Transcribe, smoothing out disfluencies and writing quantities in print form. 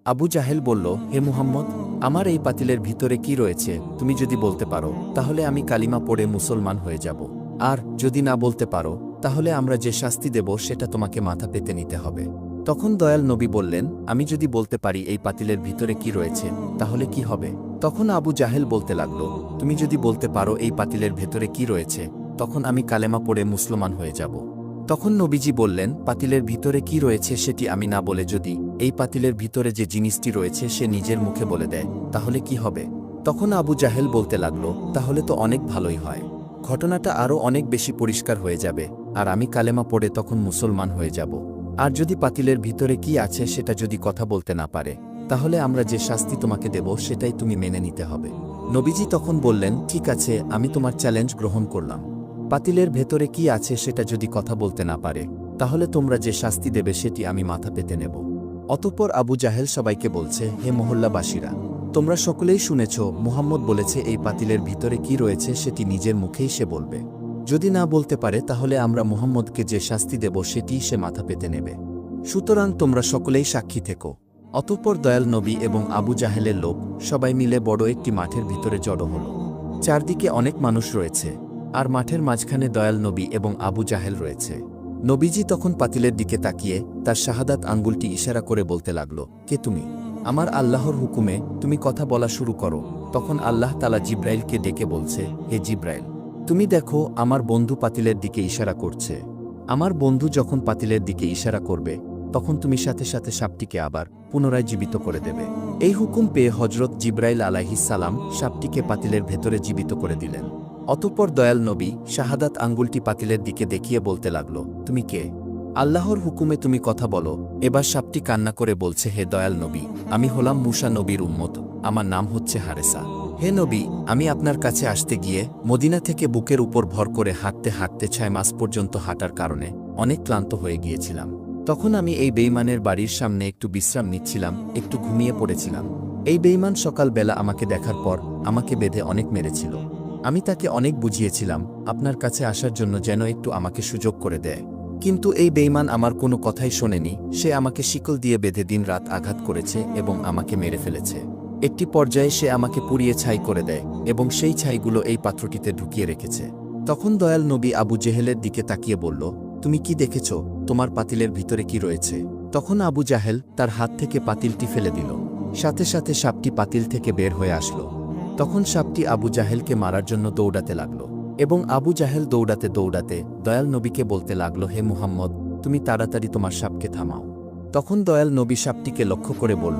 আবু জাহেল বলল, হে মুহাম্মদ, আমার এই পাতিলের ভিতরে কি রয়েছে তুমি যদি বলতে পারো তাহলে আমি কালিমা পড়ে মুসলমান হয়ে যাব, আর যদি না বলতে পারো তাহলে আমরা যে শাস্তি দেব সেটা তোমাকে মাথা পেতে নিতে হবে। তখন দয়াল নবী বললেন, আমি যদি বলতে পারি এই পাতিলের ভিতরে কি রয়েছে তাহলে কি হবে? তখন আবু জাহেল বলতে লাগল, তুমি যদি বলতে পারো এই পাতিলের ভেতরে কি রয়েছে, তখন আমি কালেমা পড়ে মুসলমান হয়ে যাব। তখন নবীজি বললেন, পাতিলের ভিতরে কি রয়েছে সেটি আমি না বলে যদি এই পাতিলের ভিতরে যে জিনিসটি রয়েছে সে নিজের মুখে বলে দেয় তাহলে কি হবে? তখন আবু জাহেল বলতে লাগল, তাহলে তো অনেক ভালোই হয়, ঘটনাটা আরও অনেক বেশি পরিষ্কার হয়ে যাবে, আর আমি কালেমা পড়ে তখন মুসলমান হয়ে যাব। আর যদি পাতিলের ভিতরে কি আছে সেটা যদি কথা বলতে না পারে তাহলে আমরা যে শাস্তি তোমাকে দেব সেটাই তুমি মেনে নিতে হবে। নবীজি তখন বললেন, ঠিক আছে, আমি তোমার চ্যালেঞ্জ গ্রহণ করলাম। পাতিলের ভেতরে কি আছে সেটা যদি কথা বলতে না পারে তাহলে তোমরা যে শাস্তি দেবে সেটি আমি মাথা পেতে নেব। অতঃপর আবু জাহেল সবাইকে বলছে, হে মহল্লাবাসীরা, তোমরা সকলেই শুনেছ মুহাম্মদ বলেছে এই পাতিলের ভিতরে কি রয়েছে সেটি নিজের মুখেই সে বলবে। যদি না বলতে পারে তাহলে আমরা মুহাম্মদকে যে শাস্তি দেব সেটিই সে মাথা পেতে নেবে। সুতরাং তোমরা সকলেই সাক্ষী থেকো। অতঃপর দয়াল নবী এবং আবু জাহেলের লোক সবাই মিলে বড় একটি মাঠের ভিতরে জড়ো হল। চারদিকে অনেক মানুষ রয়েছে, আর মাঠের মাঝখানে দয়াল নবী এবং আবু জাহেল রয়েছে। নবীজি তখন পাতিলের দিকে তাকিয়ে তার শাহাদাত আঙ্গুলটি ইশারা করে বলতে লাগল, কে তুমি? আমার আল্লাহর হুকুমে তুমি কথা বলা শুরু করো। তখন আল্লাহ তাআলা জিব্রাইলকে ডেকে বলছে, হে জিব্রাইল, তুমি দেখো আমার বন্ধু পাতিলের দিকে ইশারা করছে। আমার বন্ধু যখন পাতিলের দিকে ইশারা করবে তখন তুমি সাথে সাথে সাপটিকে আবার পুনরায় জীবিত করে দেবে। এই হুকুম পেয়ে হজরত জিব্রাইল আলাইহিস সালাম সাপটিকে পাতিলের ভেতরে জীবিত করে দিলেন। অতঃপর দয়াল নবী শাহাদাত আঙ্গুলটি পাতিলের দিকে দেখিয়ে বলতে লাগল, তুমি কে? আল্লাহর হুকুমে তুমি কথা বলো। এবার সাপটি কান্না করে বলছে, হে দয়াল নবী, আমি হলাম মূসা নবীর উম্মত, আমার নাম হচ্ছে হারেসা। হে নবী, আমি আপনার কাছে আসতে গিয়ে মদিনা থেকে বুকের উপর ভর করে হাঁটতে হাঁটতে 6 মাস পর্যন্ত হাঁটার কারণে অনেক ক্লান্ত হয়ে গিয়েছিলাম। তখন আমি এই বেঈমানের বাড়ির সামনে একটু বিশ্রাম নিচ্ছিলাম, একটু ঘুমিয়ে পড়েছিলাম। এই বেঈমান সকালবেলা আমাকে দেখার পর আমাকে বেঁধে অনেক মেরেছিল। আমি তাকে অনেক বুঝিয়েছিলাম আপনার কাছে আসার জন্য যেন একটু আমাকে সুযোগ করে দেয়, কিন্তু এই বেঈমান আমার কোনো কথাই শোনেনি। সে আমাকে শিকল দিয়ে বেঁধে দিন রাত আঘাত করেছে এবং আমাকে মেরে ফেলেছে। একটি পর্যায়ে সে আমাকে পুড়িয়ে ছাই করে দেয় এবং সেই ছাইগুলো এই পাত্রটিতে ঢুকিয়ে রেখেছে। তখন দয়াল নবী আবু জেহেলের দিকে তাকিয়ে বলল, তুমি কি দেখেছ? তোমার পাতিলের ভিতরে কি রয়েছে? তখন আবু জাহেল তার হাত থেকে পাতিলটি ফেলে দিল। সাথে সাথে সাপটি পাতিল থেকে বের হয়ে আসলো। তখন সাপটি আবু জাহেলকে মারার জন্য দৌড়াতে লাগল এবং আবু জাহেল দৌড়াতে দৌড়াতে দয়াল নবীকে বলতে লাগল, হে মুহাম্মদ, তুমি তাড়াতাড়ি তোমার সাপকে থামাও। তখন দয়াল নবী সাপটিকে লক্ষ্য করে বলল,